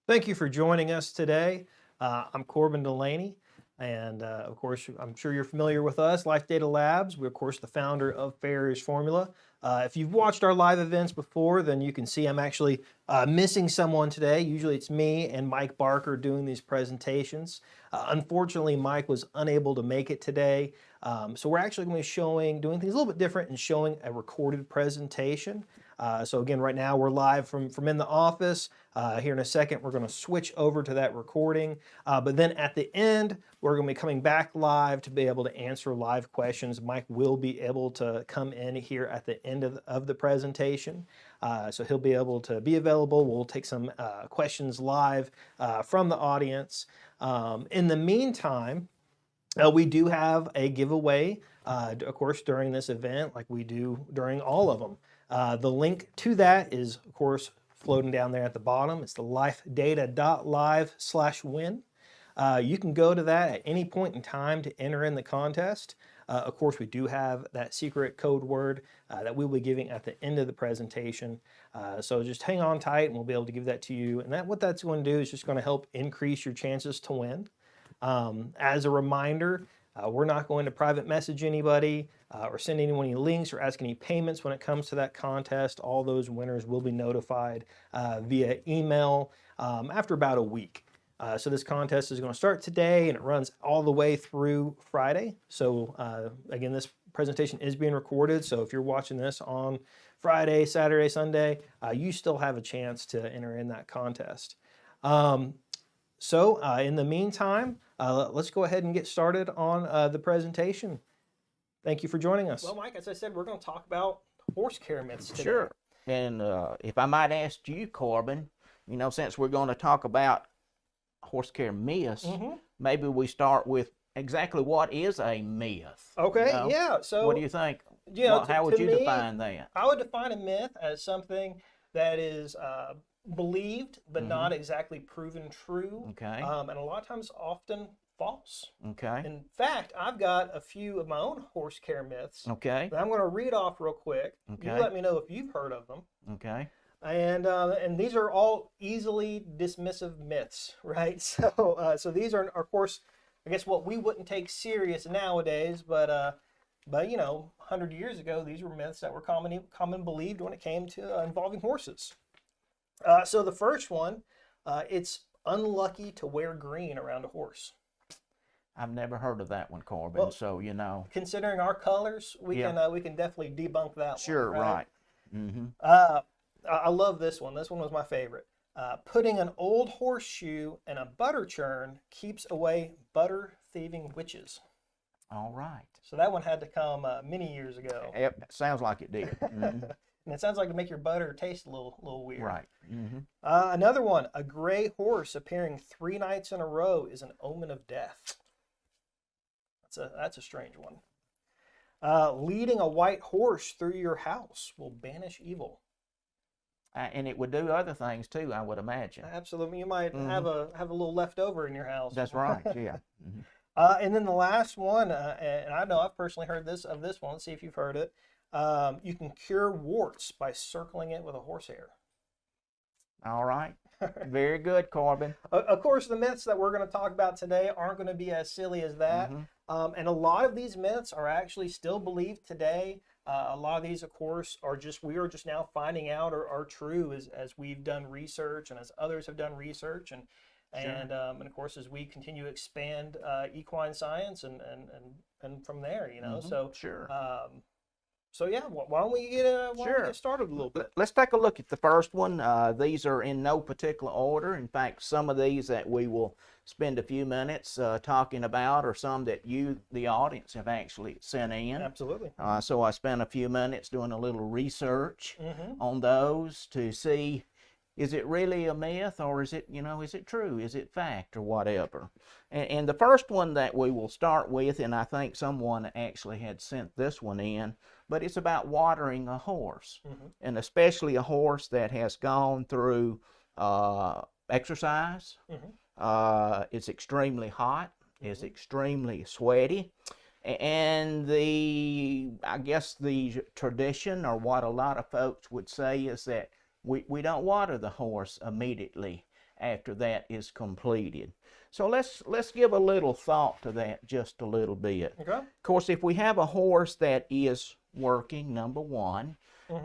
Thank you for joining us today. I'm Corbin Delaney, and of course, I'm sure you're familiar with us, Life Data Labs. We're, of course, the founder of Farrier's Formula. If you've watched our live events before, then you can see I'm actually missing someone today. Usually it's me and Mike Barker doing these presentations. Unfortunately, Mike was unable to make it today. So we're actually going to be doing things a little bit different and showing a recorded presentation. So again, right now we're live from in the office. Here in a second, we're going to switch over to that recording. But then at the end, we're going to be coming back live to be able to answer live questions. Mike will be able to come in here at the end of the presentation. So he'll be able to be available. We'll take some questions live from the audience. In the meantime, we do have a giveaway, of course, during this event, like we do during all of them. The link to that is, of course, floating down there at the bottom. It's the lifedata.live/win. You can go to that at any point in time to enter in the contest. Of course, we do have that secret code word that we'll be giving at the end of the presentation. So just hang on tight and we'll be able to give that to you. And what that's going to do is just going to help increase your chances to win. As a reminder, we're not going to private message anybody or send anyone any links or ask any payments when it comes to that contest. All those winners will be notified via email after about a week. So this contest is going to start today and it runs all the way through Friday. So again, this presentation is being recorded. So if you're watching this on Friday, Saturday, Sunday, you still have a chance to enter in that contest. So in the meantime, let's go ahead and get started on the presentation. Thank you for joining us. Well, Mike, as I said, we're going to talk about horse care myths today. Sure. And if I might ask you, Corbin, since we're going to talk about horse care myths, maybe we start with exactly what is a myth. Okay, yeah. So what do you think? How would you define that? I would define a myth as something that is believed but not exactly proven true. Okay. And a lot of times often false. Okay. In fact, I've got a few of my own horse care myths Okay. that I'm going to read off real quick. Okay. You let me know if you've heard of them. Okay. And these are all easily dismissive myths, right? So these are, of course, I guess what we wouldn't take serious nowadays, but 100 years ago, these were myths that were common believed when it came to involving horses. So the first one, it's unlucky to wear green around a horse. I've never heard of that one, Corbin. Well, so considering our colors, we can definitely debunk that. Sure, one. Right. I love this one. This one was my favorite. Putting an old horseshoe in a butter churn keeps away butter thieving witches. All right. So that one had to come many years ago. Yep, sounds like it did. And it sounds like to make your butter taste a little weird. Right. Another one, a gray horse appearing 3 nights in a row is an omen of death. That's a strange one. Leading a white horse through your house will banish evil. And it would do other things too, I would imagine. Absolutely. You might have a little leftover in your house. That's right, yeah. And then the last one, and I know I've personally heard this one. Let's see if you've heard it. You can cure warts by circling it with a horsehair. All right. Very good, Corbin. Of course, the myths that we're going to talk about today aren't going to be as silly as that. And a lot of these myths are actually still believed today. A lot of these, of course, we are just now finding out are true as we've done research and as others have done research. And of course, as we continue to expand equine science and from there, So sure. So yeah, why don't we get started a little bit? Let's take a look at the first one. These are in no particular order. In fact, some of these that we will spend a few minutes talking about are some that you, the audience, have actually sent in. Absolutely. So I spent a few minutes doing a little research on those to see, is it really a myth, or is it true? Is it fact, or whatever? And the first one that we will start with, and I think someone actually had sent this one in, but it's about watering a horse, and especially a horse that has gone through exercise. It's extremely hot. It's extremely sweaty. And I guess the tradition, or what a lot of folks would say, is that we don't water the horse immediately after that is completed. So let's give a little thought to that just a little bit. Okay. Of course, if we have a horse that is working, number one,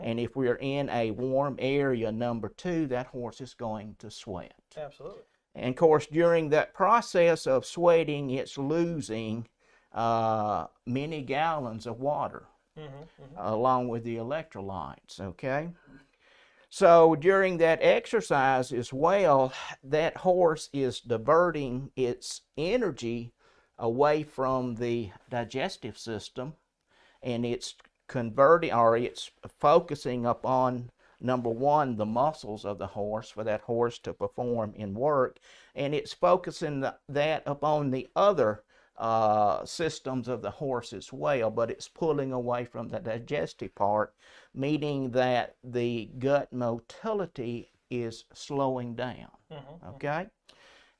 and if we're in a warm area, number two, that horse is going to sweat. Absolutely. And of course, during that process of sweating, it's losing many gallons of water along with the electrolytes, okay? So during that exercise as well, that horse is diverting its energy away from the digestive system, and it's converting, or it's focusing upon, number one, the muscles of the horse for that horse to perform in work, and it's focusing that upon the other systems of the horse as well, but it's pulling away from the digestive part, meaning that the gut motility is slowing down. Okay?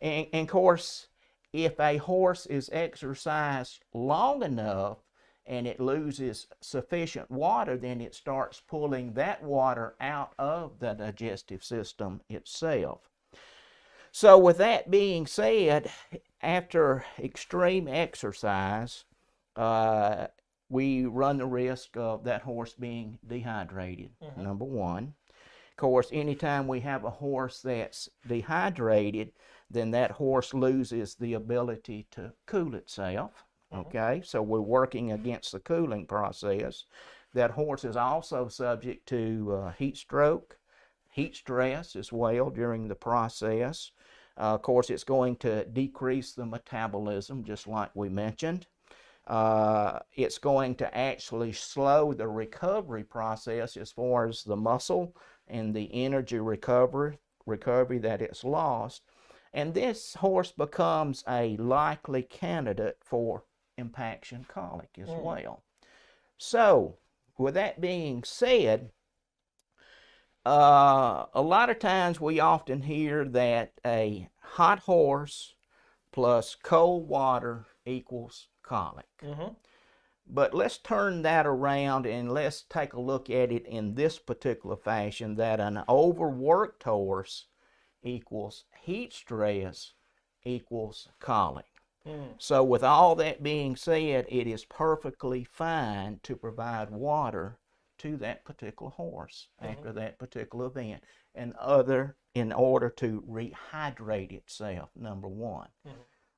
And of course, if a horse is exercised long enough and it loses sufficient water, then it starts pulling that water out of the digestive system itself. So with that being said, after extreme exercise, we run the risk of that horse being dehydrated, number one. Of course, anytime we have a horse that's dehydrated, then that horse loses the ability to cool itself. Okay, so we're working against the cooling process. That horse is also subject to heat stroke, heat stress as well during the process. Of course, it's going to decrease the metabolism, just like we mentioned. It's going to actually slow the recovery process as far as the muscle and the energy recovery that it's lost. And this horse becomes a likely candidate for impaction colic as well. So, with that being said, a lot of times we often hear that a hot horse plus cold water equals colic. But let's turn that around and let's take a look at it in this particular fashion, that an overworked horse equals heat stress equals colic. So with all that being said, it is perfectly fine to provide water to that particular horse after that particular event, and in order to rehydrate itself, number one.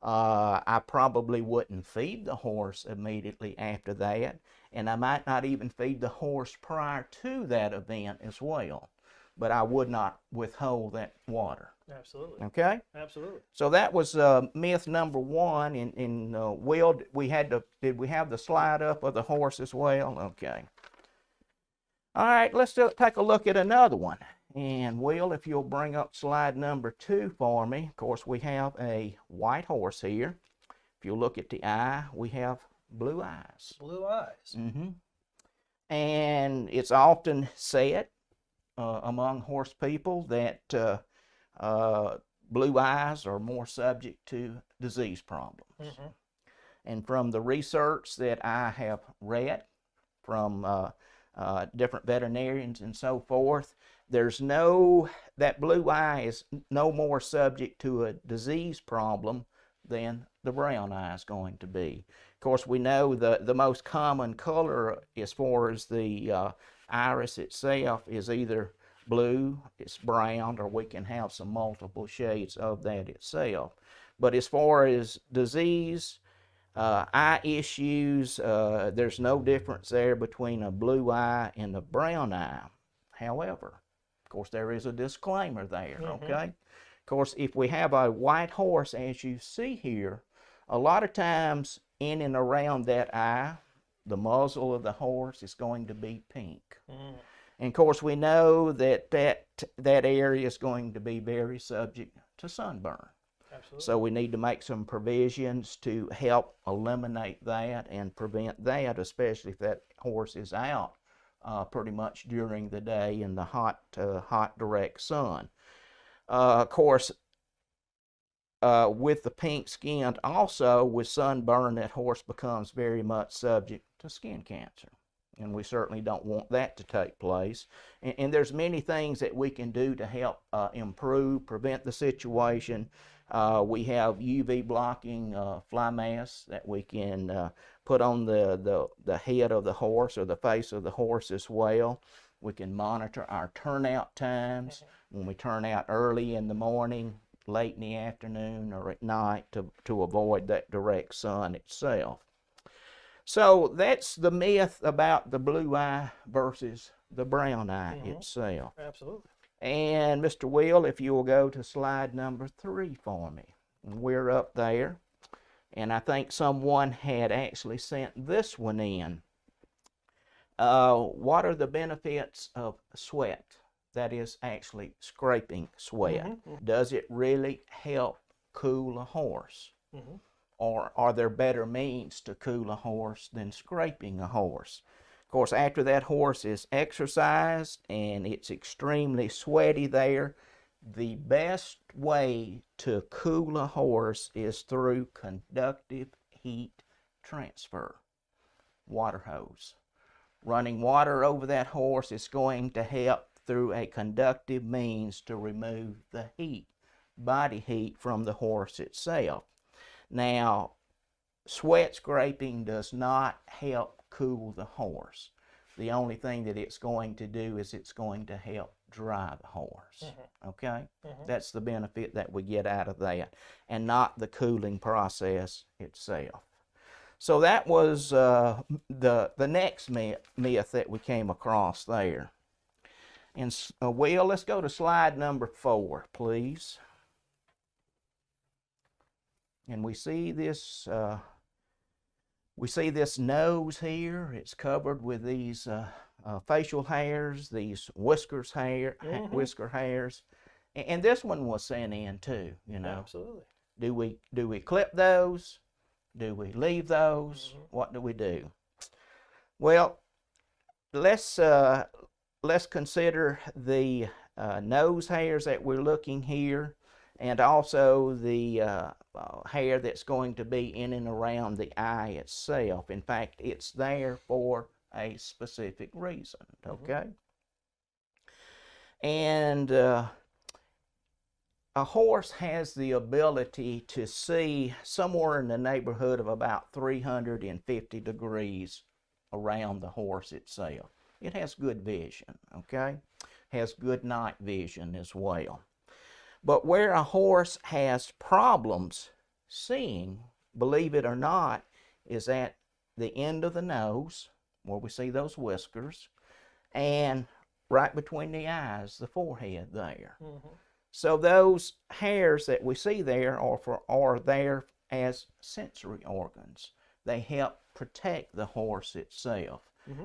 I probably wouldn't feed the horse immediately after that, and I might not even feed the horse prior to that event as well, but I would not withhold that water. Absolutely. Okay? Absolutely. So that was myth number one. Will, did we have the slide up of the horse as well? Okay. All right, let's take a look at another one. And Will, if you'll bring up slide number 2 for me. Of course, we have a white horse here. If you look at the eye, we have blue eyes. Blue eyes. And it's often said among horse people that blue eyes are more subject to disease problems. And from the research that I have read from different veterinarians and so forth, that blue eye is no more subject to a disease problem than the brown eye is going to be. Of course, we know the most common color as far as the iris itself is either blue, it's brown, or we can have some multiple shades of that itself. But as far as disease, eye issues, there's no difference there between a blue eye and a brown eye. However, of course, there is a disclaimer there, okay? Of course, if we have a white horse, as you see here, a lot of times in and around that eye, the muzzle of the horse is going to be pink. And of course, we know that area is going to be very subject to sunburn. Absolutely. So we need to make some provisions to help eliminate that and prevent that, especially if that horse is out pretty much during the day in the hot direct sun. Of course, with the pink skin, also with sunburn, that horse becomes very much subject to skin cancer. and we certainly don't want that to take place. And there's many things that we can do to help prevent the situation. We have UV blocking fly masks that we can put on the head of the horse or the face of the horse as well. We can monitor our turnout times when we turn out early in the morning, late in the afternoon, or at night to avoid that direct sun itself. So that's the myth about the blue eye versus the brown eye itself. Absolutely. And Mr. Will, if you will go to slide number 3 for me. And we're up there. And I think someone had actually sent this one in. What are the benefits of sweat? That is actually scraping sweat. Does it really help cool a horse? Or are there better means to cool a horse than scraping a horse? Of course, after that horse is exercised and it's extremely sweaty there, the best way to cool a horse is through conductive heat transfer. Water hose. Running water over that horse is going to help through a conductive means to remove the heat, body heat, from the horse itself. Now, sweat scraping does not help cool the horse. The only thing that it's going to do is it's going to help dry the horse. Okay? That's the benefit that we get out of that, and not the cooling process itself. So that was the next myth that we came across there. And Will, let's go to slide number 4, please. And we see this nose here. It's covered with these facial hairs, these whisker hairs, and this one was sent in too. You know, absolutely. Do we clip those? Do we leave those? What do we do? Well, let's consider the nose hairs that we're looking here, and also the hair that's going to be in and around the eye itself. In fact, it's there for a specific reason, okay? And a horse has the ability to see somewhere in the neighborhood of about 350 degrees around the horse itself. It has good vision, okay? Has good night vision as well. But where a horse has problems seeing, believe it or not, is at the end of the nose, where we see those whiskers, and right between the eyes, the forehead there. So those hairs that we see there are there as sensory organs. They help protect the horse itself.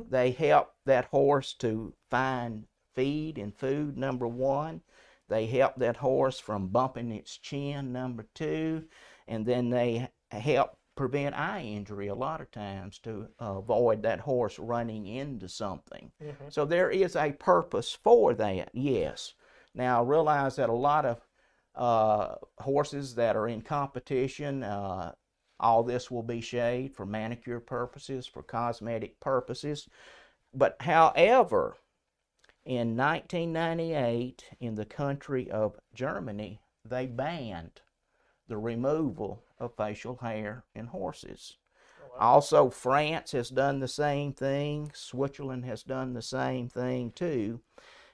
They help that horse to find feed and food, number 1. They help that horse from bumping its chin, number 2. And then they help prevent eye injury a lot of times to avoid that horse running into something. So there is a purpose for that, yes. Now, I realize that a lot of horses that are in competition, all this will be shaved for manicure purposes, for cosmetic purposes. But however, in 1998, in the country of Germany, they banned the removal of facial hair in horses. Also, France has done the same thing. Switzerland has done the same thing too.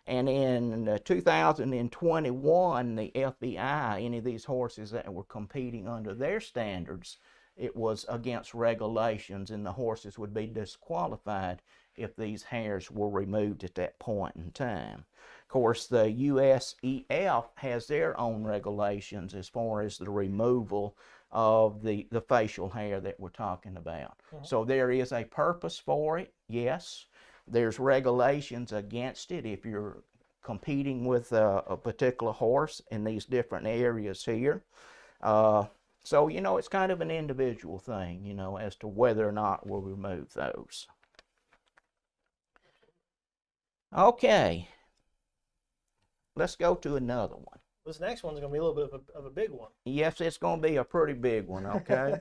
And in 2021, the FBI, any of these horses that were competing under their standards, it was against regulations, and the horses would be disqualified if these hairs were removed at that point in time. Of course, the USEF has their own regulations as far as the removal of the facial hair that we're talking about. So there is a purpose for it, yes. There's regulations against it if you're competing with a particular horse in these different areas here. So, you know, it's kind of an individual thing, you know, as to whether or not we'll remove those. Okay, let's go to another one. This next one's going to be a little bit of a big one. Yes, it's going to be a pretty big one, okay?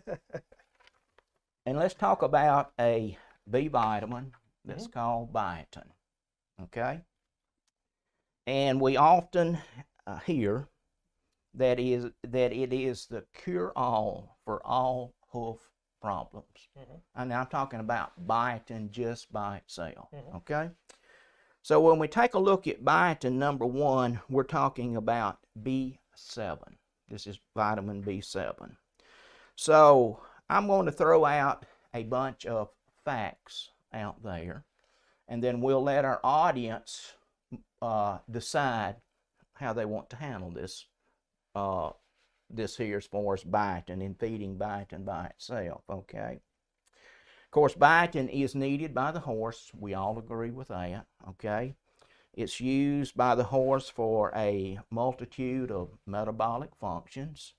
And let's talk about a B vitamin that's called biotin. Okay? And we often hear that it is the cure-all for all hoof problems. And I'm talking about biotin just by itself. Okay? So when we take a look at biotin, number one, we're talking about B7. This is vitamin B7. So I'm going to throw out a bunch of facts out there, and then we'll let our audience decide how they want to handle this this here as far as biotin and feeding biotin by itself. Okay. Of course, biotin is needed by the horse. We all agree with that. Okay. It's used by the horse for a multitude of metabolic functions.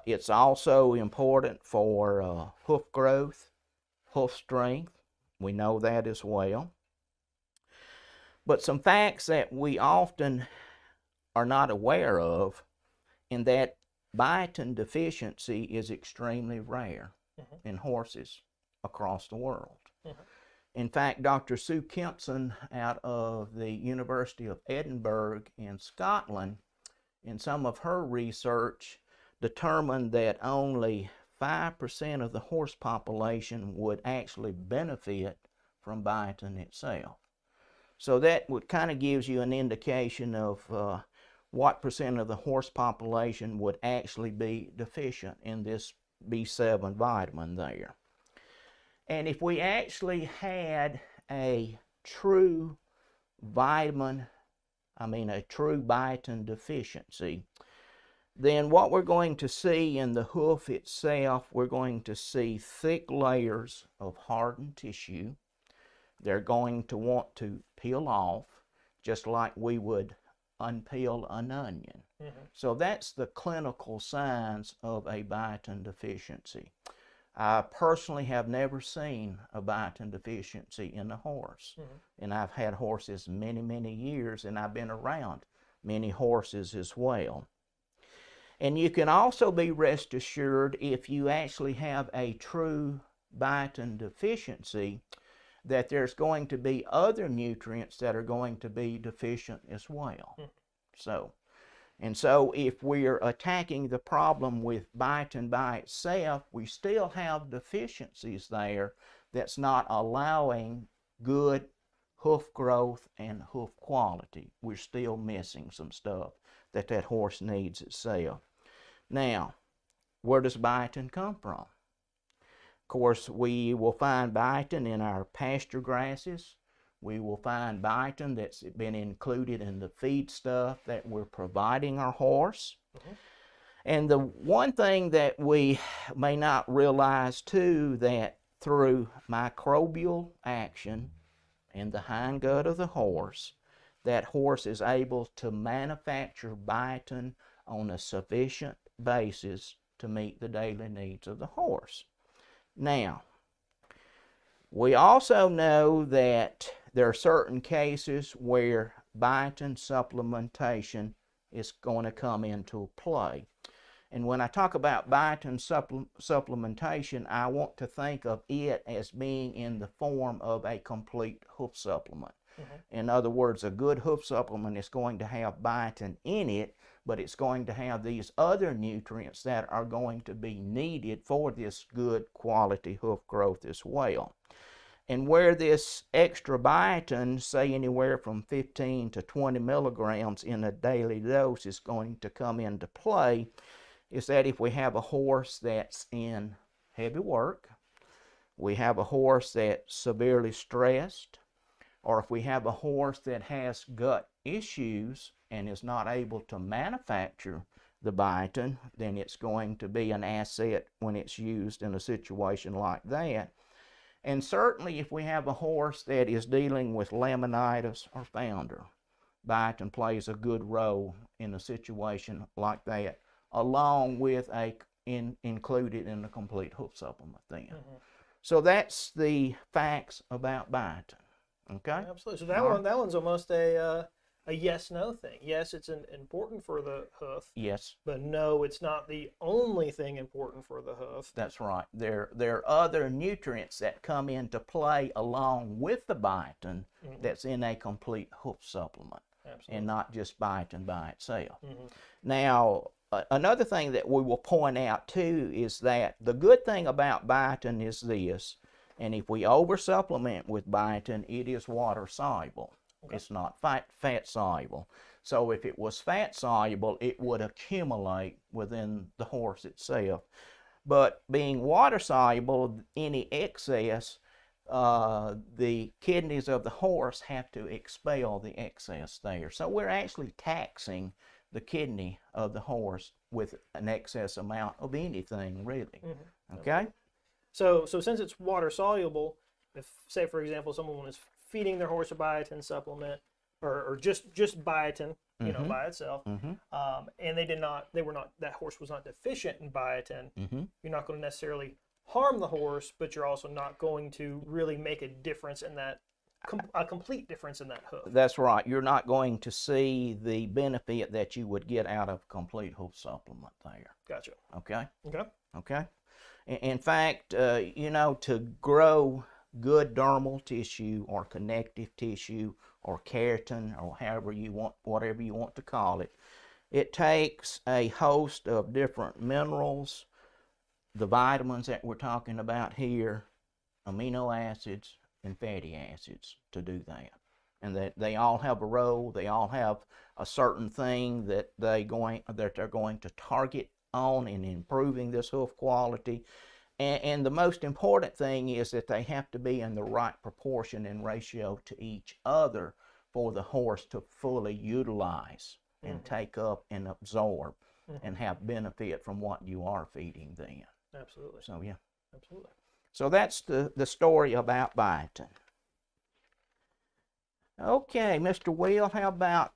It's also important for hoof growth, hoof strength. We know that as well. But some facts that we often are not aware of, in that biotin deficiency is extremely rare in horses across the world. In fact, Dr. Sue Kempson out of the University of Edinburgh in Scotland, in some of her research, determined that only 5% of the horse population would actually benefit from biotin itself. So that would kind of gives you an indication of what percent of the horse population would actually be deficient in this B7 vitamin there. And if we actually had a true biotin deficiency, then what we're going to see in the hoof itself, we're going to see thick layers of hardened tissue. They're going to want to peel off, just like we would unpeel an onion. So that's the clinical signs of a biotin deficiency. I personally have never seen a biotin deficiency in a horse. And I've had horses many, many years, and I've been around many horses as well. And you can also be rest assured, if you actually have a true biotin deficiency, that there's going to be other nutrients that are going to be deficient as well. So if we're attacking the problem with biotin by itself, we still have deficiencies there that's not allowing good hoof growth and hoof quality. We're still missing some stuff that horse needs itself. Now, where does biotin come from? Of course, we will find biotin in our pasture grasses. We will find biotin that's been included in the feed stuff that we're providing our horse. And the one thing that we may not realize too, that through microbial action in the hindgut of the horse, that horse is able to manufacture biotin on a sufficient basis to meet the daily needs of the horse. Now, we also know that there are certain cases where biotin supplementation is going to come into play. And when I talk about biotin supplementation, I want to think of it as being in the form of a complete hoof supplement. In other words, a good hoof supplement is going to have biotin in it, but it's going to have these other nutrients that are going to be needed for this good quality hoof growth as well. And where this extra biotin, say anywhere from 15 to 20 milligrams in a daily dose, is going to come into play, is that if we have a horse that's in heavy work, we have a horse that's severely stressed, or if we have a horse that has gut issues and is not able to manufacture the biotin, then it's going to be an asset when it's used in a situation like that. And certainly if we have a horse that is dealing with laminitis or founder, biotin plays a good role in a situation like that, along with included in the complete hoof supplement then. So that's the facts about biotin. Okay? Absolutely. So that one's almost a a yes/no thing. Yes, it's important for the hoof, Yes, but no, it's not the only thing important for the hoof. that's right. There are other nutrients that come into play along with the biotin that's in a complete hoof supplement. Absolutely. And not just biotin by itself. Mm-hmm. Now, another thing that we will point out too is that the good thing about biotin is this, and if we over supplement with biotin, it is water soluble. Okay. It's not fat soluble. So if it was fat soluble, it would accumulate within the horse itself. But being water soluble, any excess, the kidneys of the horse have to expel the excess there. So we're actually taxing the kidney of the horse with an excess amount of anything, really. Mm-hmm. Okay? So since it's water soluble, if, say, for example, someone is feeding their horse a biotin supplement, or just biotin, you know, by itself, and that horse was not deficient in biotin, you're not going to necessarily harm the horse, but you're also not going to really make a difference in that, a complete difference in that hoof. That's right. You're not going to see the benefit that you would get out of complete hoof supplement there. Gotcha. Okay? Okay. Okay? In fact, you know, to grow good dermal tissue or connective tissue or keratin or however you want, whatever you want to call it, it takes a host of different minerals, the vitamins that we're talking about here, amino acids, and fatty acids to do that. And that they all have a role, they all have a certain thing that they're going to target on in improving this hoof quality. And the most important thing is that they have to be in the right proportion and ratio to each other for the horse to fully utilize and take up and absorb and have benefit from what you are feeding them. Absolutely. So, yeah. Absolutely. So that's the story about biotin. Okay, Mr. Will, how about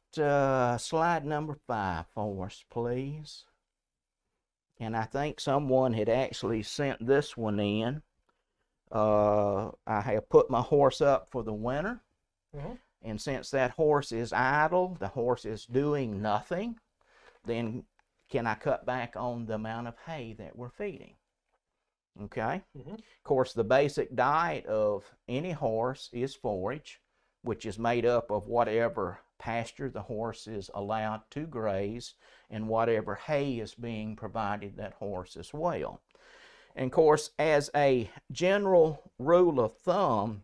slide number 5 for us, please? And I think someone had actually sent this one in. I have put my horse up for the winter. And since that horse is idle, the horse is doing nothing, then can I cut back on the amount of hay that we're feeding? Okay. Of course, the basic diet of any horse is forage, which is made up of whatever pasture the horse is allowed to graze and whatever hay is being provided that horse as well. And of course, as a general rule of thumb,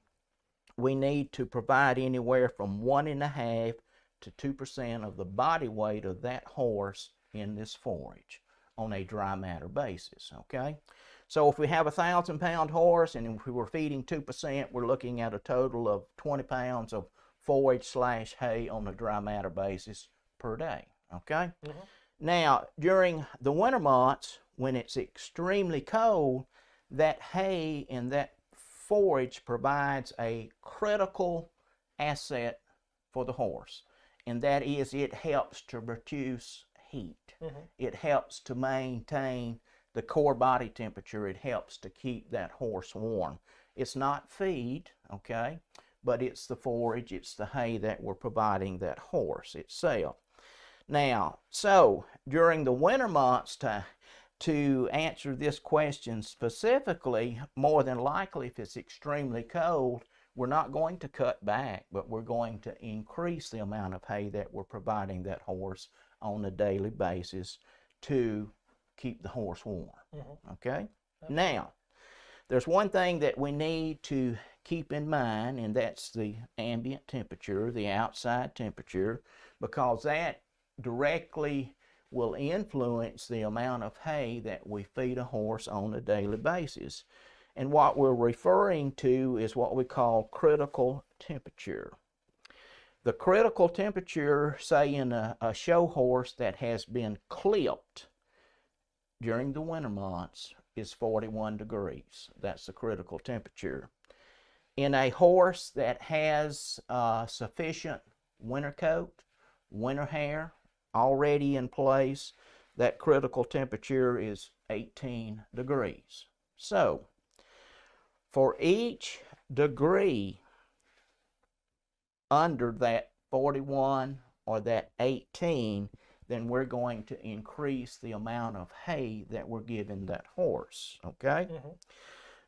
we need to provide anywhere from 1.5 to 2% of the body weight of that horse in this forage on a dry matter basis, okay? So if we have a 1,000-pound horse and if we were feeding 2%, we're looking at a total of 20 pounds of forage/hay on a dry matter basis per day, okay? Now, during the winter months, when it's extremely cold, that hay and that forage provides a critical asset for the horse, and that is it helps to produce heat. It helps to maintain the core body temperature. It helps to keep that horse warm. It's not feed, okay, but it's the forage, it's the hay that we're providing that horse itself. Now, so during the winter months, to answer this question specifically, more than likely if it's extremely cold, we're not going to cut back, but we're going to increase the amount of hay that we're providing that horse on a daily basis to keep the horse warm. Okay? Now, there's one thing that we need to keep in mind, and that's the ambient temperature, the outside temperature, because that directly will influence the amount of hay that we feed a horse on a daily basis. And what we're referring to is what we call critical temperature. The critical temperature, say in a show horse that has been clipped during the winter months, is 41 degrees. That's the critical temperature. In a horse that has sufficient winter coat, winter hair already in place, that critical temperature is 18 degrees. So, for each degree under that 41 or that 18, then we're going to increase the amount of hay that we're giving that horse, okay?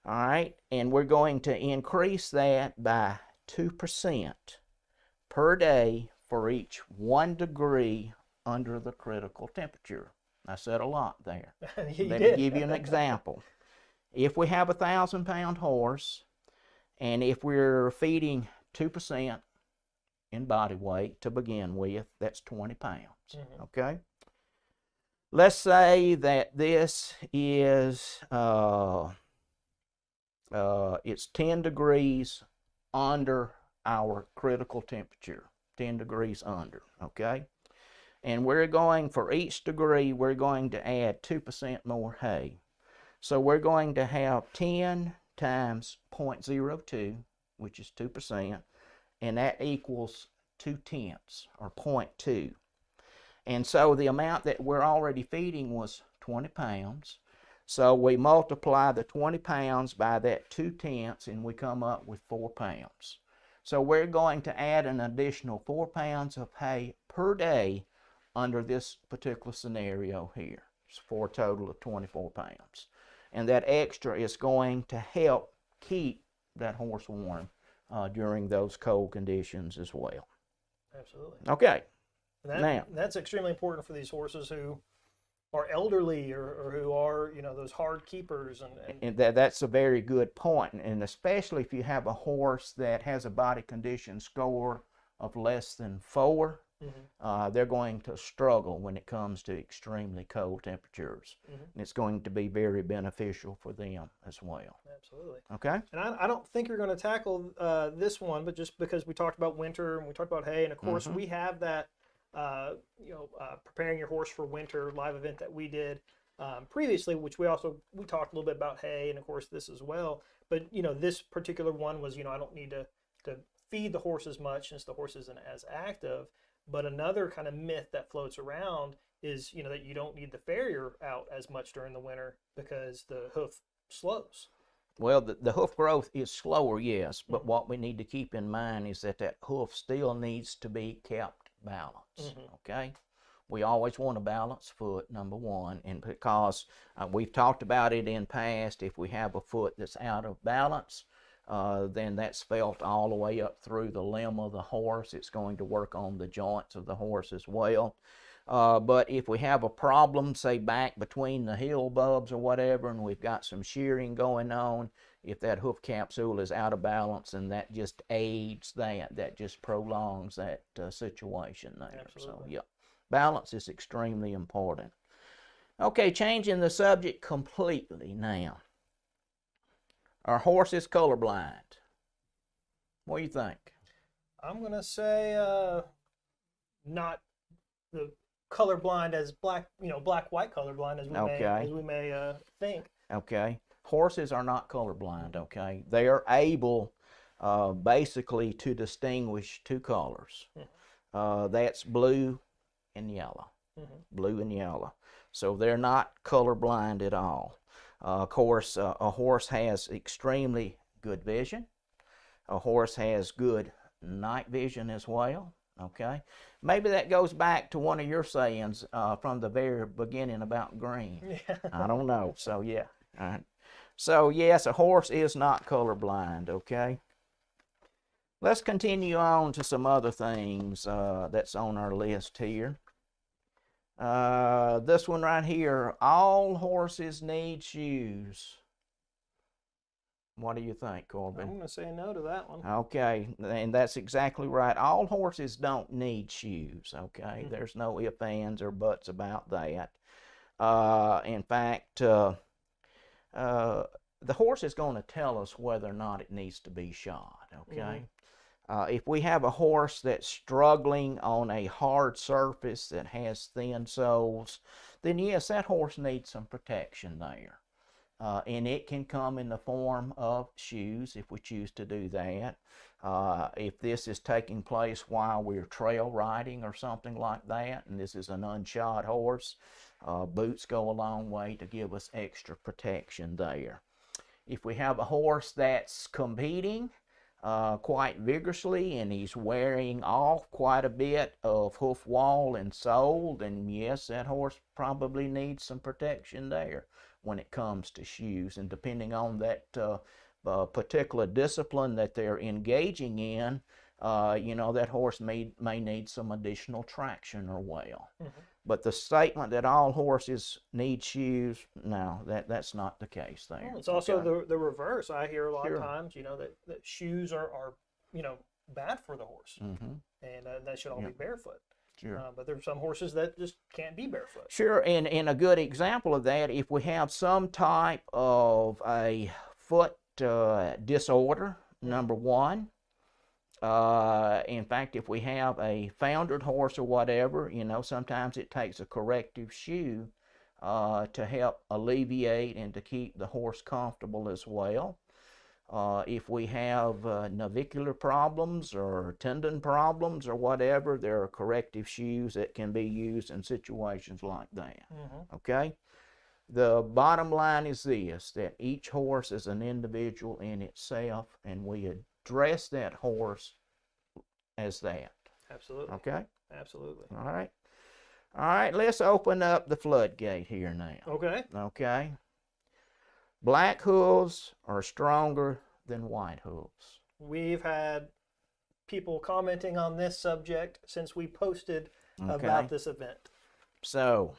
All right, and we're going to increase that by 2% per day for each 1 degree under the critical temperature. I said a lot there. Let me give you an example. If we have a 1,000-pound horse, and if we're feeding 2% in body weight to begin with, that's 20 pounds, okay? Let's say that this is, it's 10 degrees under our critical temperature, 10 degrees under, okay? And we're going, for each degree, we're going to add 2% more hay. So we're going to have 10 times 0.02, which is 2%, and that equals 2/10, or 0.2. And so the amount that we're already feeding was 20 pounds. So we multiply the 20 pounds by that 2/10, and we come up with 4 pounds. So we're going to add an additional 4 pounds of hay per day under this particular scenario here, for a total of 24 pounds. And that extra is going to help keep that horse warm during those cold conditions as well. Absolutely. Okay. Now, that's extremely important for these horses who are elderly or who are, those hard keepers. And that's a very good point. And especially if you have a horse that has a body condition score of less than 4, they're going to struggle when it comes to extremely cold temperatures. And it's going to be very beneficial for them as well. Absolutely. Okay. And I don't think you're going to tackle this one, but just because we talked about winter and we talked about hay, and of course we have that, preparing your horse for winter live event that we did previously, which we talked a little bit about hay, and of course this as well. But this particular one was, I don't need to feed the horse as much since the horse isn't as active. But another kind of myth that floats around is, that you don't need the farrier out as much during the winter because the hoof slows. Well, the hoof growth is slower, yes, but what we need to keep in mind is that hoof still needs to be kept balanced, okay? We always want a balanced foot, number one, and because we've talked about it in past, if we have a foot that's out of balance, then that's felt all the way up through the limb of the horse. It's going to work on the joints of the horse as well. But if we have a problem, say back between the heel bulbs or whatever, and we've got some shearing going on, if that hoof capsule is out of balance, and that just aids that just prolongs that situation there. Absolutely. So yeah, balance is extremely important. Okay, changing the subject completely now. Our horse is colorblind. What do you think? I'm going to say not the colorblind as black-white colorblind as we may think. Okay. Horses are not colorblind, okay? They are able basically to distinguish 2 colors. That's blue and yellow. Blue and yellow. So they're not colorblind at all. Of course, a horse has extremely good vision. A horse has good night vision as well, okay? Maybe that goes back to one of your sayings from the very beginning about green. Yeah. I don't know, so yeah. All right. So yes, a horse is not colorblind, okay? Let's continue on to some other things that's on our list here. This one right here, all horses need shoes. What do you think, Corbin? I'm going to say no to that one. Okay, and that's exactly right. All horses don't need shoes, okay? There's no ifs, ands, or buts about that. In fact, the horse is going to tell us whether or not it needs to be shod, okay? If we have a horse that's struggling on a hard surface that has thin soles, then yes, that horse needs some protection there. And it can come in the form of shoes if we choose to do that. If this is taking place while we're trail riding or something like that, and this is an unshod horse, boots go a long way to give us extra protection there. If we have a horse that's competing, quite vigorously, and he's wearing off quite a bit of hoof wall and sole, then yes, that horse probably needs some protection there when it comes to shoes. And depending on that particular discipline that they're engaging in, that horse may need some additional traction or well. But the statement that all horses need shoes, no, that's not the case there. Well, it's also the reverse. I hear a lot Sure. of times, that shoes are bad for the horse, and they should all be barefoot. Sure. But there's some horses that just can't be barefoot. Sure, and a good example of that, if we have some type of a foot disorder, number one. In fact, if we have a foundered horse or whatever, sometimes it takes a corrective shoe to help alleviate and to keep the horse comfortable as well. If we have navicular problems or tendon problems or whatever, there are corrective shoes that can be used in situations like that. Okay? The bottom line is this, that each horse is an individual in itself, and we address that horse as that. Absolutely. Okay? Absolutely. All right. All right, let's open up the floodgate here now. Okay. Okay? Black hooves are stronger than white hooves. We've had people commenting on this subject since we posted about this event. So,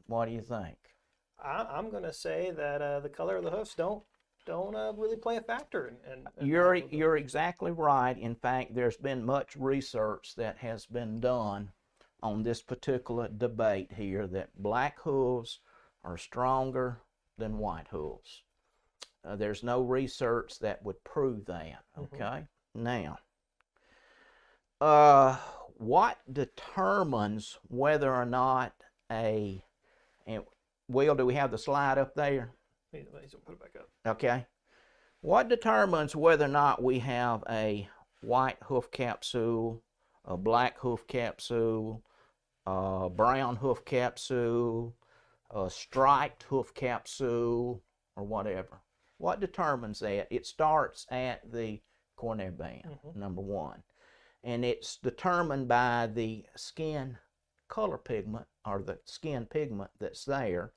what do you think? I'm going to say that the color of the hoofs don't really play a factor in You're exactly right. In fact, there's been much research that has been done on this particular debate here, that black hooves are stronger than white hooves. There's no research that would prove that. Okay. Now, what determines whether or not Will, do we have the slide up there? Put it back up. Okay. What determines whether or not we have a white hoof capsule, a black hoof capsule, a brown hoof capsule, a striped hoof capsule, or whatever? What determines that? It starts at the corner band, number one. And it's determined by the skin color pigment, or the skin pigment that's there,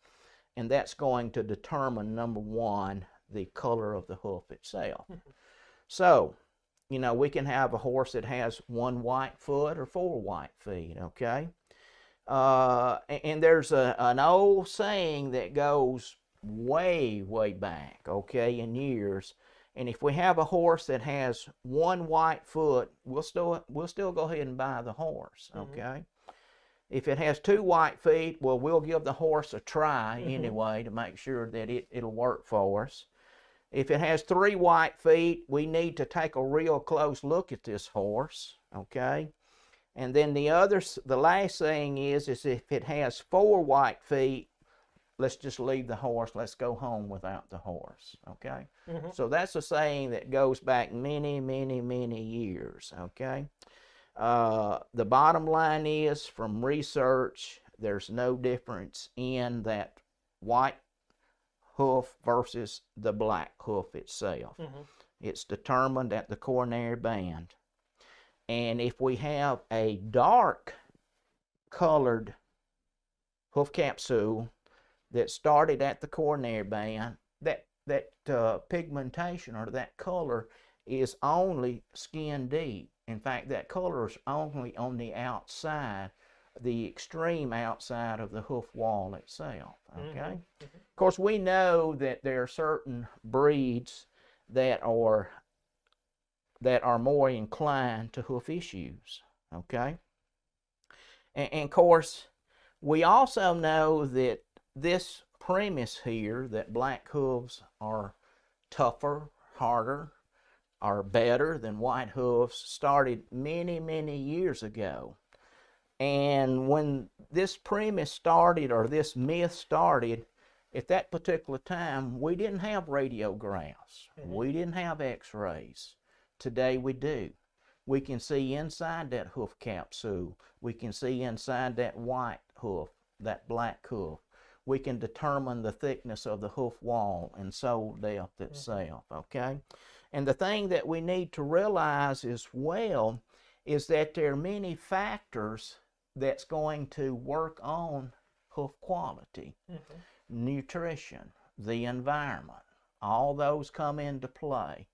and that's going to determine, number one, the color of the hoof itself. So, we can have a horse that has one white foot or four white feet, okay? And there's an old saying that goes way, way back, okay, in years. And if we have a horse that has one white foot, we'll still go ahead and buy the horse, okay? If it has two white feet, well, we'll give the horse a try anyway to make sure that it'll work for us. If it has three white feet, we need to take a real close look at this horse, okay? And then the last thing is if it has four white feet, let's just leave the horse. Let's go home without the horse, okay? So that's a saying that goes back many, many, many years, okay? The bottom line is, from research, there's no difference in that white hoof versus the black hoof itself. It's determined at the coronary band. And if we have a dark colored hoof capsule that started at the coronary band, that pigmentation or that color is only skin deep. In fact, that color is only on the outside, the extreme outside of the hoof wall itself, okay? Of course, we know that there are certain breeds that are more inclined to hoof issues, okay? And of course, we also know that this premise here, that black hooves are tougher, harder, are better than white hooves, started many, many years ago. And when this premise started, or this myth started, at that particular time, we didn't have radiographs. We didn't have x-rays. Today we do. We can see inside that hoof capsule. We can see inside that white hoof, that black hoof. We can determine the thickness of the hoof wall and sole depth itself, okay? And the thing that we need to realize as well is that there are many factors that's going to work on hoof quality, nutrition, the environment. All those come into play.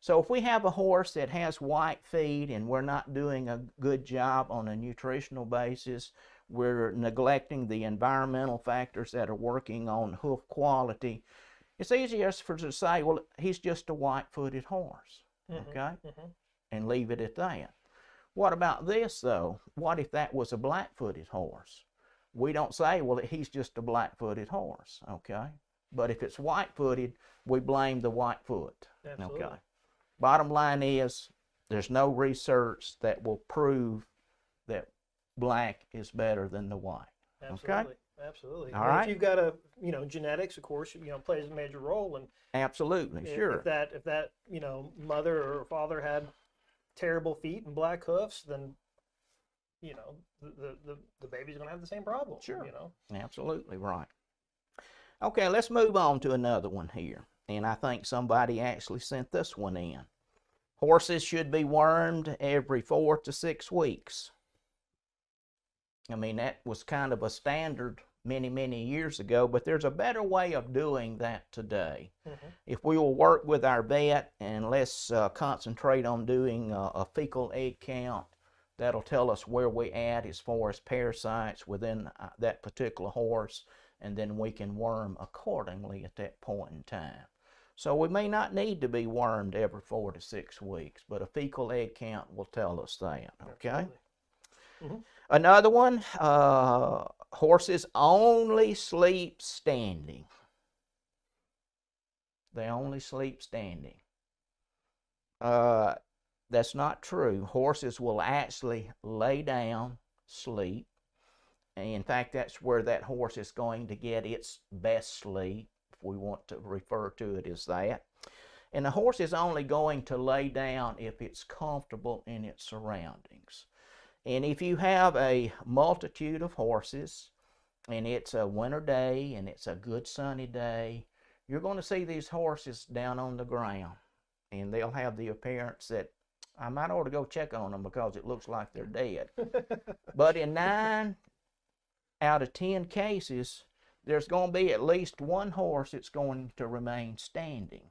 So if we have a horse that has white feet and we're not doing a good job on a nutritional basis, we're neglecting the environmental factors that are working on hoof quality, it's easier for us to say, well, he's just a white-footed horse, okay? And leave it at that. What about this, though? What if that was a black-footed horse? We don't say, well, he's just a black-footed horse, okay? But if it's white-footed, we blame the white foot, okay? Bottom line is, there's no research that will prove that black is better than the white. Absolutely. Okay? Absolutely. All And right. if you've got a, genetics, of course, plays a major role. And Absolutely, sure. if that mother or father had terrible feet and black hoofs, then the baby's going to have the same problem. Sure. Absolutely right. Okay, let's move on to another one here. And I think somebody actually sent this one in. Horses should be wormed every 4 to 6 weeks. I mean, that was kind of a standard many years ago, but there's a better way of doing that today. If we will work with our vet and let's concentrate on doing a fecal egg count, that'll tell us where we at as far as parasites within that particular horse, and then we can worm accordingly at that point in time. So we may not need to be wormed every 4 to 6 weeks, but a fecal egg count will tell us that, okay? Another one, horses only sleep standing. They only sleep standing. That's not true. Horses will actually lay down, sleep. And in fact, that's where that horse is going to get its best sleep, if we want to refer to it as that. And the horse is only going to lay down if it's comfortable in its surroundings. And if you have a multitude of horses, and it's a winter day, and it's a good sunny day, you're going to see these horses down on the ground. And they'll have the appearance that, I might ought to go check on them because it looks like they're dead. But in 9 out of 10 cases, there's going to be at least one horse that's going to remain standing.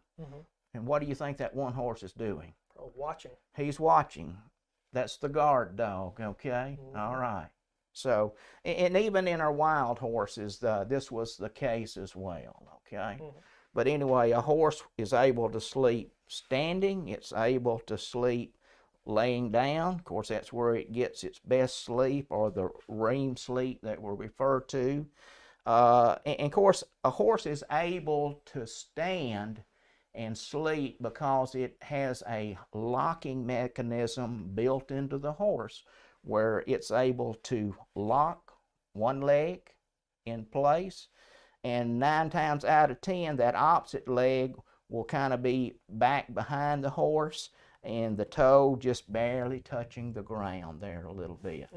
And what do you think that one horse is doing? Watching. He's watching. That's the guard dog, okay? All right. So, and even in our wild horses, this was the case as well, okay? But anyway, a horse is able to sleep standing. It's able to sleep laying down. Of course, that's where it gets its best sleep, or the REM sleep that we refer to. And of course, a horse is able to stand and sleep because it has a locking mechanism built into the horse where it's able to lock one leg in place, and 9 times out of 10 that opposite leg will kind of be back behind the horse and the toe just barely touching the ground there a little bit.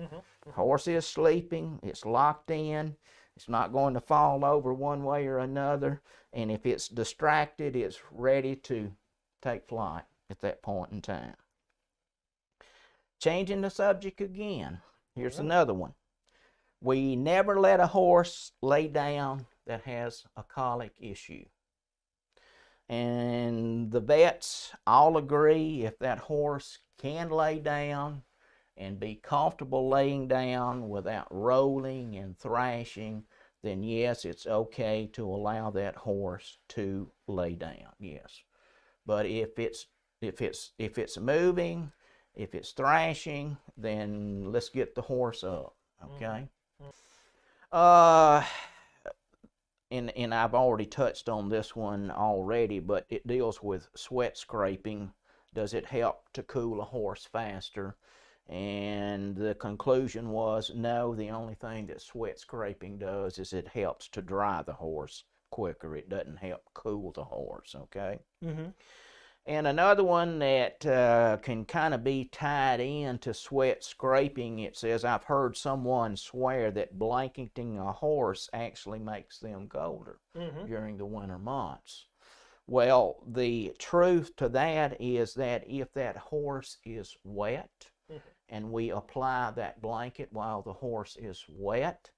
Horse is sleeping, it's locked in, it's not going to fall over one way or another, and if it's distracted, it's ready to take flight at that point in time. Changing the subject again, here's another one. We never let a horse lay down that has a colic issue. And the vets all agree if that horse can lay down and be comfortable laying down without rolling and thrashing, then yes, it's okay to allow that horse to lay down, yes. But if it's moving, if it's thrashing, then let's get the horse up, okay? And I've already touched on this one already, but it deals with sweat scraping. Does it help to cool a horse faster? And the conclusion was no, the only thing that sweat scraping does is it helps to dry the horse quicker. It doesn't help cool the horse, okay? And another one that can kind of be tied in to sweat scraping, it says, I've heard someone swear that blanketing a horse actually makes them colder during the winter months. Well, the truth to that is that if that horse is wet and we apply that blanket while the horse is wet,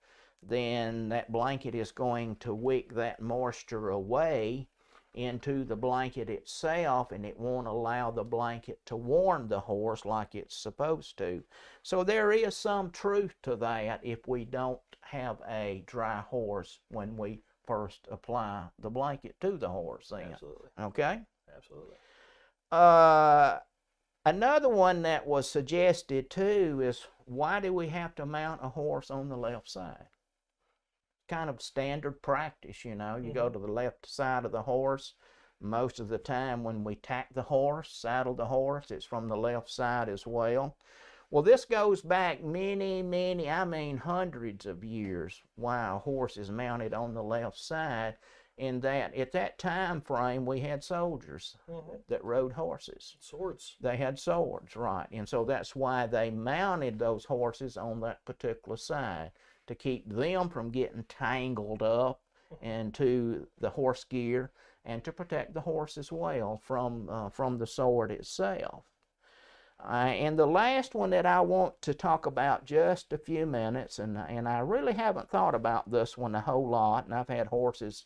then that blanket is going to wick that moisture away into the blanket itself, and it won't allow the blanket to warm the horse like it's supposed to. So there is some truth to that if we don't have a dry horse when we first apply the blanket to the horse then. Absolutely. Okay? Absolutely. Another one that was suggested too is, why do we have to mount a horse on the left side? Kind of standard practice, you know. You go to the left side of the horse. Most of the time when we tack the horse, saddle the horse, it's from the left side as well. Well, this goes back many, I mean hundreds of years why a horse is mounted on the left side, in that at that time frame we had soldiers that rode horses. Swords. They had swords, right. And so that's why they mounted those horses on that particular side, to keep them from getting tangled up into the horse gear, and to protect the horse as well from the sword itself. And the last one that I want to talk about just a few minutes, and I really haven't thought about this one a whole lot, and I've had horses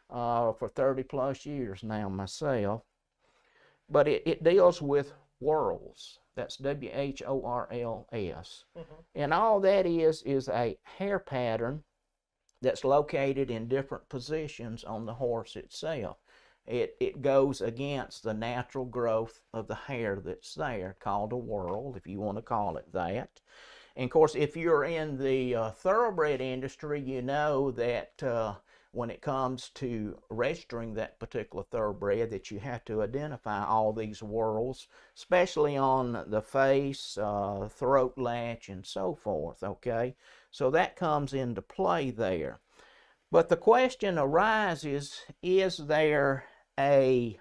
for 30 plus years now myself, but it deals with whorls. That's WHORLS. And all that is a hair pattern that's located in different positions on the horse itself. It goes against the natural growth of the hair that's there, called a whorl, if you want to call it that. And of course, if you're in the thoroughbred industry, you know that when it comes to registering that particular thoroughbred, that you have to identify all these whorls, especially on the face, throat latch, and so forth, okay? So that comes into play there. But the question arises, is there a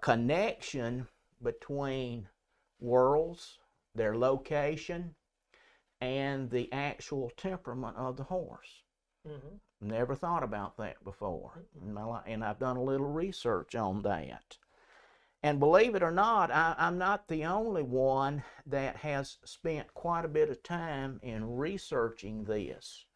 connection between whorls, their location, and the actual temperament of the horse? Never thought about that before in my life, and I've done a little research on that. And believe it or not, I'm not the only one that has spent quite a bit of time in researching this,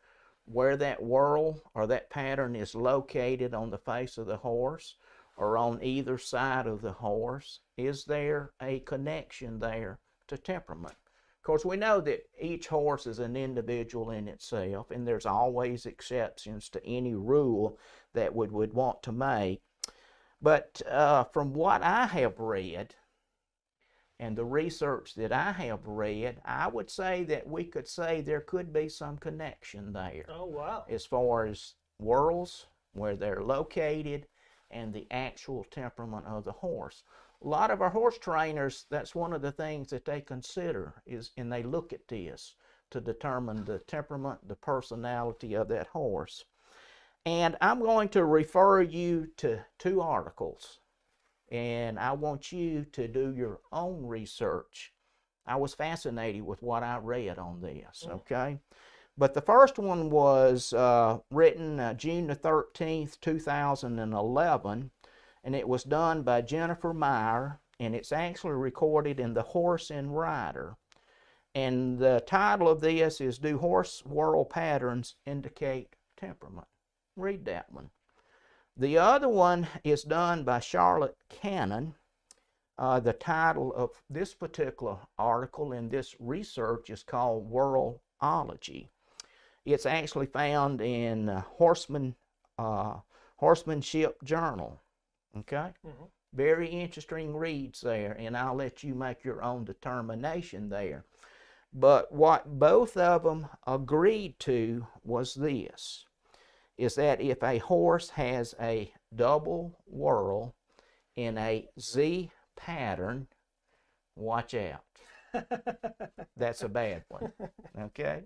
where that whorl or that pattern is located on the face of the horse or on either side of the horse. Is there a connection there to temperament? Of course, we know that each horse is an individual in itself, and there's always exceptions to any rule that we would want to make. But from what I have read, and the research that I have read, I would say that we could say there could be some connection there. Oh, wow. As far as whorls, where they're located, and the actual temperament of the horse. A lot of our horse trainers, that's one of the things that they consider, and they look at this to determine the temperament, the personality of that horse. And I'm going to refer you to 2 articles, and I want you to do your own research. I was fascinated with what I read on this, okay? But the first one was written June the 13th, 2011, and it was done by Jennifer Meyer, and it's actually recorded in the Horse and Rider. And the title of this is, Do Horse Whorl Patterns Indicate Temperament? Read that one. The other one is done by Charlotte Cannon. The title of this particular article in this research is called Whorlology. It's actually found in Horsemanship Journal. Okay? Very interesting reads there, and I'll let you make your own determination there. But what both of them agreed to was this, is that if a horse has a double whorl in a Z pattern, watch out. That's a bad one. Okay?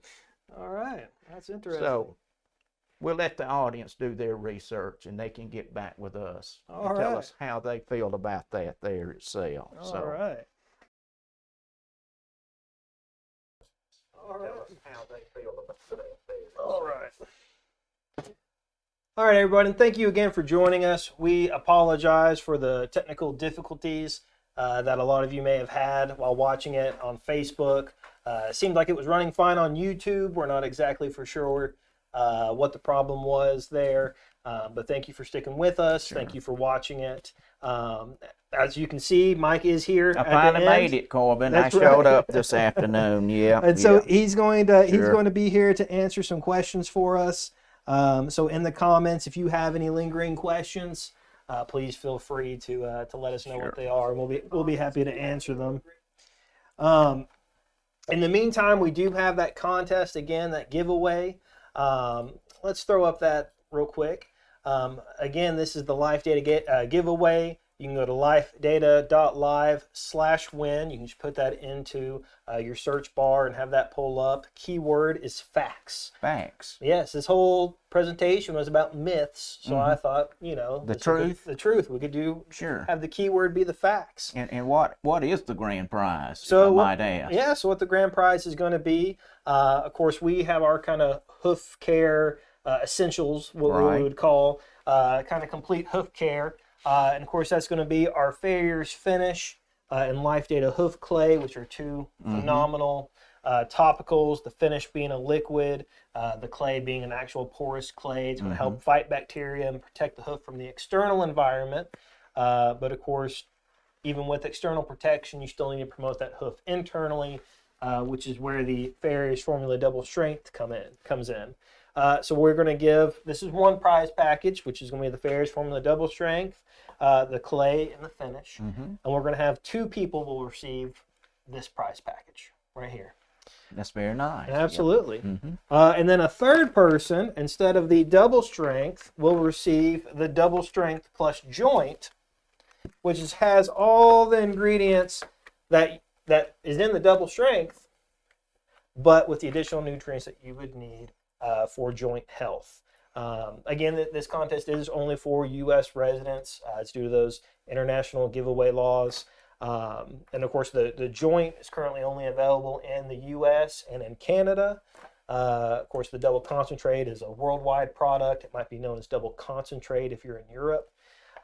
All right. That's interesting. So we'll let the audience do their research, and they can get back with us and tell us how they feel about that there itself. All right. Tell us how they feel about that there. All right. All right, everybody, and thank you again for joining us. We apologize for the technical difficulties that a lot of you may have had while watching it on Facebook. It seemed like it was running fine on YouTube. We're not exactly for sure what the problem was there, but thank you for sticking with us. Sure. Thank you for watching it. As you can see, Mike is here. I at the finally end. made it, Corbin. That's I showed right. up this afternoon. Yeah. And so yeah. he's going to be here to answer some questions for us. So in the comments, if you have any lingering questions, please feel free to let us know Sure. what they are, and we'll be happy to answer them. In the meantime, we do have that contest again, that giveaway. Let's throw up that real quick. Again, this is the Life Data giveaway. You can go to lifedata.live/win. You can just put that into your search bar and have that pull up. Keyword is facts. Facts. Yes, this whole presentation was about myths, so I thought, The this is truth? the truth. We could Sure. have the keyword be the facts. And what is the grand prize? So if I might ask. Yeah, so what the grand prize is going to be, of course, we have our kind of hoof care essentials, what Right. we would call kind of complete hoof care. And of course, that's going to be our Farrier's Finish and Life Data Hoof Clay, which are two phenomenal topicals. The finish being a liquid, the clay being an actual porous clay. It's going to help fight bacteria and protect the hoof from the external environment. But of course, even with external protection, you still need to promote that hoof internally, which is where the Farrier's Formula Double Strength comes in. So we're going to give, this is one prize package, which is going to be the Farrier's Formula Double Strength, the clay, and the finish. And we're going to have 2 people will receive this prize package right here. That's very nice. Absolutely. And then a third person, instead of the double strength, will receive the double strength plus joint, which has all the ingredients that is in the double strength, but with the additional nutrients that you would need for joint health. Again, this contest is only for U.S. residents. It's due to those international giveaway laws. And of course, the joint is currently only available in the U.S. and in Canada. Of course, the double concentrate is a worldwide product. It might be known as double concentrate if you're in Europe.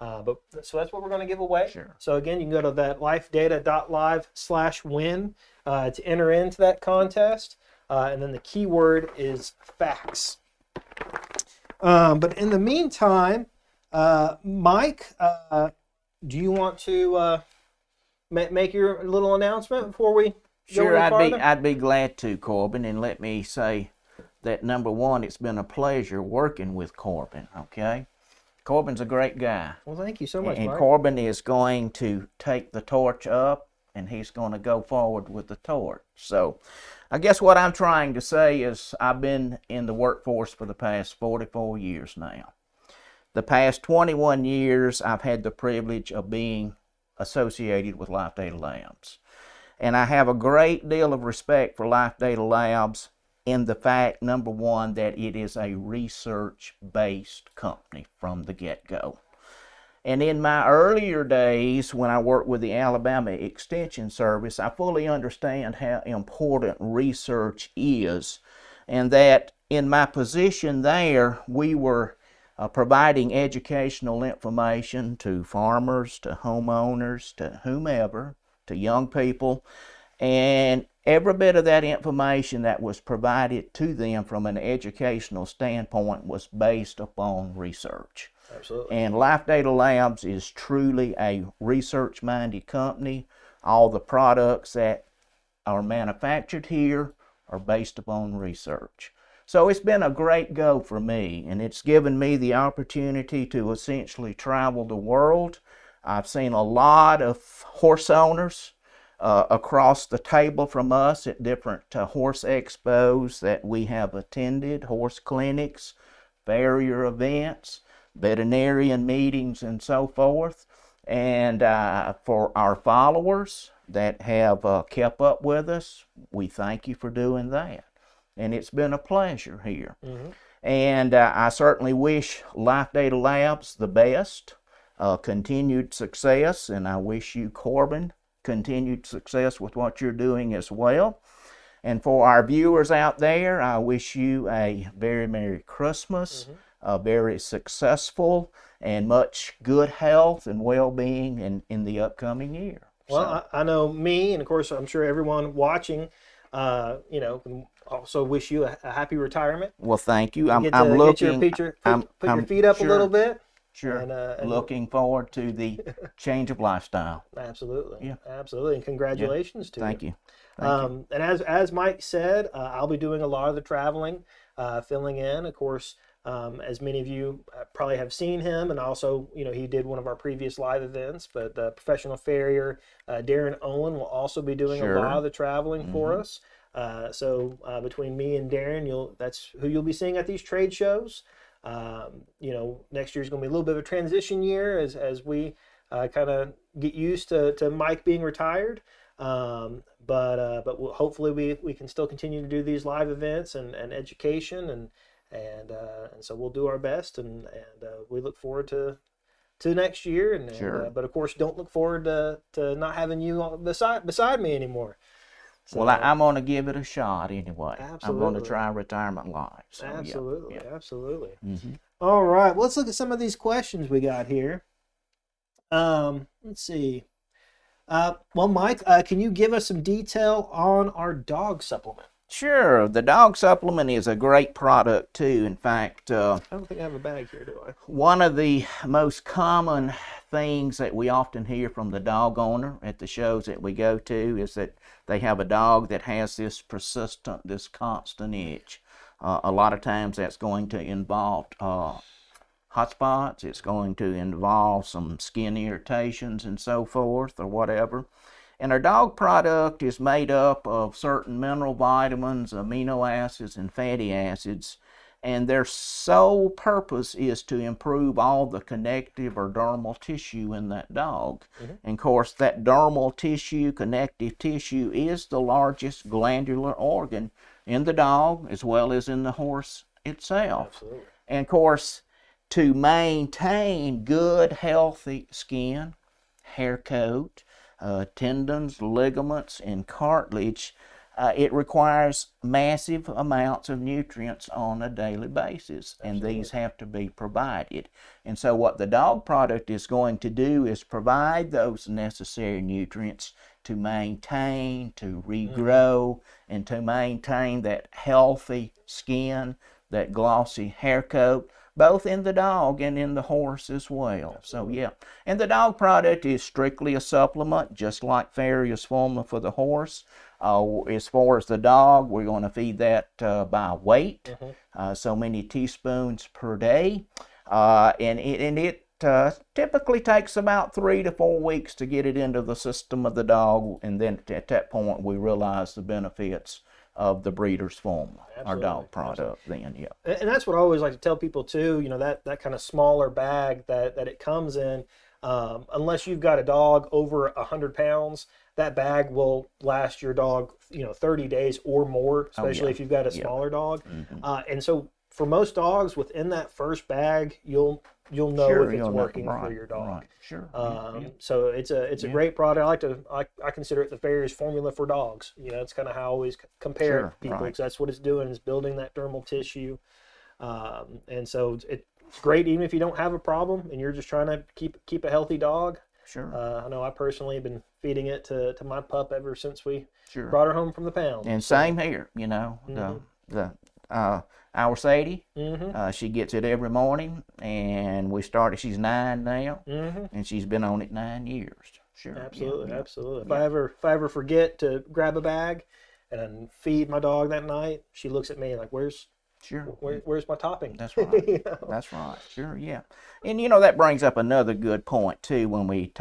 So that's what we're going to give away. Sure. So again, you can go to that lifedata.live/win to enter into that contest. And then the keyword is facts. But in the meantime, Mike, do you want to make your little announcement before we Sure, go any farther? I'd be glad to, Corbin, and let me say that number one, it's been a pleasure working with Corbin. Okay, Corbin's a great guy, Well, thank you so much, and Mike. Corbin is going to take the torch up, and he's going to go forward with the torch. So, I guess what I'm trying to say is I've been in the workforce for the past 44 years now. The past 21 years, I've had the privilege of being associated with Life Data Labs. And I have a great deal of respect for Life Data Labs in the fact, number one, that it is a research-based company from the get-go. And in my earlier days, when I worked with the Alabama Extension Service, I fully understand how important research is, and that in my position there, we were providing educational information to farmers, to homeowners, to whomever, to young people, and every bit of that information that was provided to them from an educational standpoint was based upon research. Absolutely. And Life Data Labs is truly a research-minded company. All the products that are manufactured here are based upon research. So it's been a great go for me, and it's given me the opportunity to essentially travel the world. I've seen a lot of horse owners across the table from us at different horse expos that we have attended, horse clinics, farrier events, veterinarian meetings, and so forth. And for our followers that have kept up with us, we thank you for doing that. And it's been a pleasure here. And I certainly wish Life Data Labs the best, continued success, and I wish you, Corbin, continued success with what you're doing as well. And for our viewers out there, I wish you a very Merry Christmas, very successful and much good health and well-being in the upcoming year. Well, I know me, and of course, I'm sure everyone watching, can also wish you a happy retirement. Well, thank you. I'm Get looking. put your feet up a little bit. Sure. And looking forward to the change of lifestyle. Absolutely. Yeah. Absolutely. And congratulations to you. Thank you. And as Mike said, I'll be doing a lot of the traveling, filling in. Of course, as many of you probably have seen him, and also, he did one of our previous live events. But the professional farrier Darren Owen will also be doing a lot of the traveling for us. So between me and Darren, that's who you'll be seeing at these trade shows. Next year is going to be a little bit of a transition year as we kind of get used to Mike being retired. But hopefully we can still continue to do these live events and education and so we'll do our best and we look forward to next year Sure. But of course don't look forward to not having you beside me anymore. So, well, I'm going to give it a shot anyway. Absolutely. I'm going to try retirement live. So, absolutely, yeah. absolutely. Mm-hmm. All right, well, let's look at some of these questions we got here. Let's see. Well, Mike, can you give us some detail on our dog supplement? Sure. The dog supplement is a great product too. In fact, I don't think I have a bag here, do I? one of the most common things that we often hear from the dog owner at the shows that we go to is that they have a dog that has this constant itch. A lot of times that's going to involve hot spots. It's going to involve some skin irritations and so forth or whatever. And our dog product is made up of certain mineral vitamins, amino acids, and fatty acids. And their sole purpose is to improve all the connective or dermal tissue in that dog. Mm-hmm. And of course, that dermal tissue, connective tissue, is the largest glandular organ in the dog as well as in the horse itself. Absolutely. And of course, to maintain good, healthy skin, hair coat, tendons, ligaments, and cartilage, it requires massive amounts of nutrients on a daily basis, and these have to be provided. And so what the dog product is going to do is provide those necessary nutrients to maintain, to regrow, and to maintain that healthy skin, that glossy hair coat, both in the dog and in the horse as well. Absolutely. So yeah, and the dog product is strictly a supplement, just like Farrier's formula for the horse. As far as the dog, we're going to feed that by weight, so many teaspoons per day, and it typically takes about 3 to 4 weeks to get it into the system of the dog, and then at that point we realize the benefits of the breeder's formula, our dog product. Then, yeah. And that's what I always like to tell people too. That kind of smaller bag that it comes in. Unless you've got a dog over 100 pounds, that bag will last your dog 30 days or more, especially if you've got a smaller dog. And so for most dogs, within that first bag, you'll know if it's working for your dog. Right. Sure. So it's a great product. I consider it the Farrier's formula for dogs. It's kind of how I always compare people, because that's what it's doing, is building that dermal tissue. And so it's great even if you don't have a problem and you're just trying to keep a healthy dog. Sure. I know I personally have been feeding it to my pup ever since we brought her home from the pound. And same here, our Sadie, she gets it every morning, and she's 9 now, and she's been on it 9 years. Sure. Absolutely, absolutely. If I ever forget to grab a bag and feed my dog that night, she looks at me like, where's my topping? That's right. That's right. Sure, yeah. And that brings up another good point too when we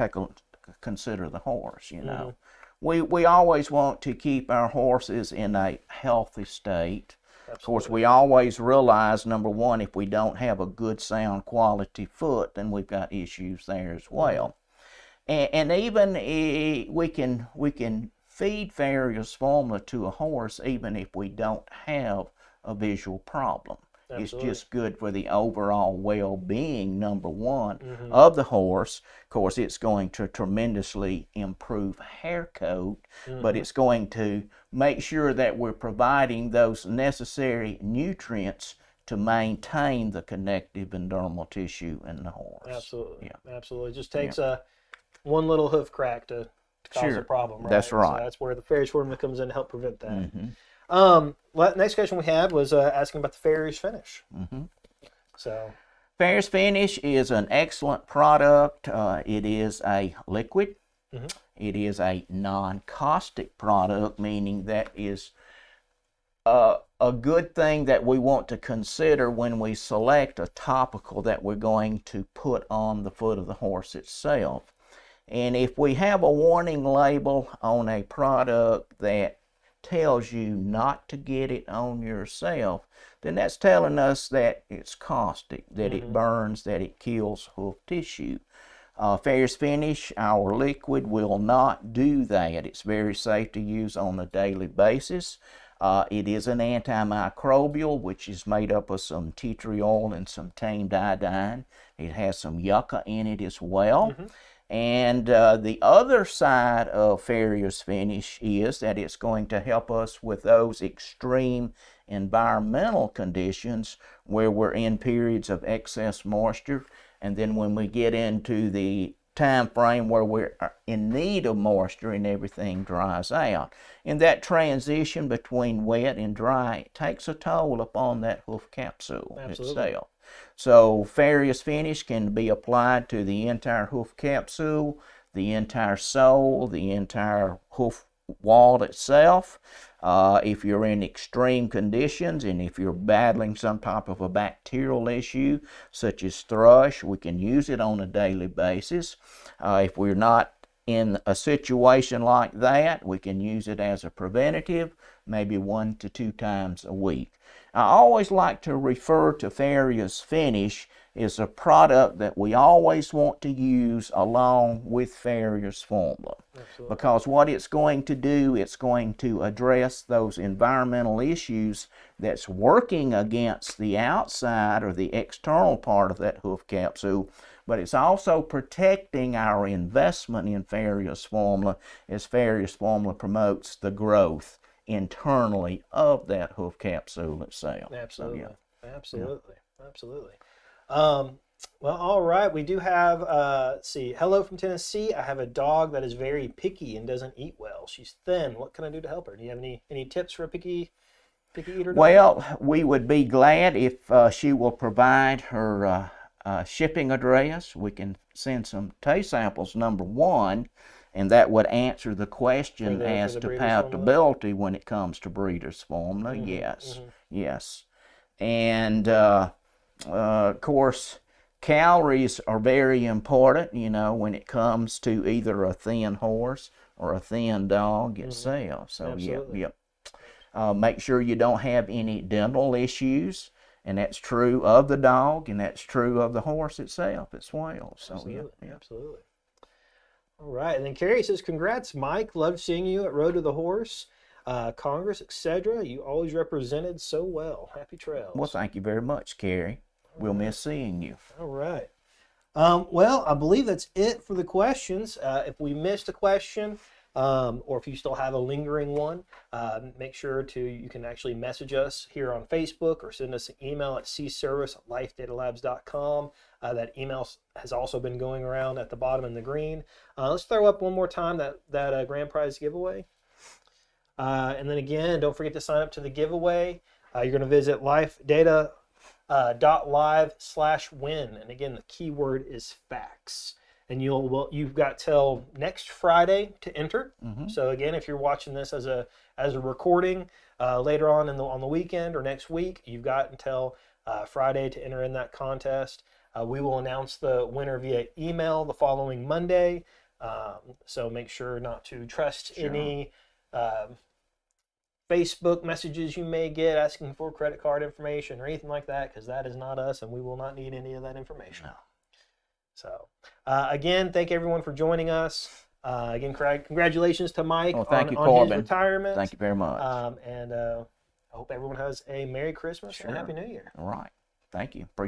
consider the horse. We always want to keep our horses in a healthy state. Absolutely. Of course, we always realize, number one, if we don't have a good, sound, quality foot, then we've got issues there as well. And even we can feed Farrier's formula to a horse even if we don't have a visual problem. Absolutely. It's just good for the overall well-being, number one, of the horse. Of course, it's going to tremendously improve hair coat, but it's going to make sure that we're providing those necessary nutrients to to maintain the connective and dermal tissue in the horse. Absolutely. Yeah. Absolutely. It just takes one little hoof crack to cause a problem, right? That's right. So that's where the Farrier's formula comes in to help prevent that. Mm-hmm. Next question we had was asking about the Farrier's Finish. Mm-hmm. So Farrier's Finish is an excellent product. It is a liquid. Mm-hmm. It is a non-caustic product, meaning that is a good thing that we want to consider when we select a topical that we're going to put on the foot of the horse itself. And if we have a warning label on a product that tells you not to get it on yourself, then that's telling us that it's caustic, that it burns, that it kills hoof tissue. Farrier's Finish, our liquid, will not do that. It's very safe to use on a daily basis. It is an antimicrobial, which is made up of some tea tree oil and some tamed iodine. It has some yucca in it as well. And the other side of Farrier's Finish is that it's going to help us with those extreme environmental conditions where we're in periods of excess moisture, and then when we get into the time frame where we're in need of moisture and everything dries out. And that transition between wet and dry takes a toll upon that hoof capsule itself. So Farrier's Finish can be applied to the entire hoof capsule, the entire sole, the entire hoof wall itself. If you're in extreme conditions and if you're battling some type of a bacterial issue such as thrush, we can use it on a daily basis. If we're not in a situation like that, we can use it as a preventative, maybe 1 to 2 times a week. I always like to refer to Farrier's Finish as a product that we always want to use along with Farrier's formula. Absolutely. Because what it's going to do, it's going to address those environmental issues that's working against the outside or the external part of that hoof capsule, but it's also protecting our investment in Farrier's formula as Farrier's formula promotes the growth internally of that hoof capsule itself. Absolutely. So, yeah. Absolutely. Absolutely. Well, all right. We do have, let's see, hello from Tennessee. I have a dog that is very picky and doesn't eat well. She's thin. What can I do to help her? Do you have any tips for a picky eater dog? Well, we would be glad if she will provide her shipping address. We can send some taste samples, number one, and that would answer the question as to palatability when it comes to breeder's formula. Yes, yes. And of course, calories are very important, you know, when it comes to either a thin horse or a thin dog itself. So, make sure you don't have any dental issues, and that's true of the dog, and that's true of the horse itself as well. So, Absolutely. All right, and then Carrie says, congrats, Mike. Loved seeing you at Road to the Horse, Congress, etc. You always represented so well. Happy trails. Well, thank you very much, Carrie. We'll miss seeing you. All right. Well, I believe that's it for the questions. If we missed a question, or if you still have a lingering one, make sure you can actually message us here on Facebook or send us an email at cservice@lifedatalabs.com. That email has also been going around at the bottom in the green. Let's throw up one more time that grand prize giveaway. And then again, don't forget to sign up to the giveaway. You're going to visit lifedata.live/win. And again, the keyword is facts. And you've got till next Friday to enter. So again, if you're watching this as a recording later on on the weekend or next week, you've got until Friday to enter in that contest. We will announce the winner via email the following Monday. So make sure not to trust any Facebook messages you may get asking for credit card information or anything like that, because that is not us, and we will not need any of that information. No. So, again, thank everyone for joining us. Again, congratulations to Mike thank you, on Corbin. his retirement. Thank you very much. And I hope everyone has a Merry Christmas and a Happy New Year. All right. Thank you. Appreciate it.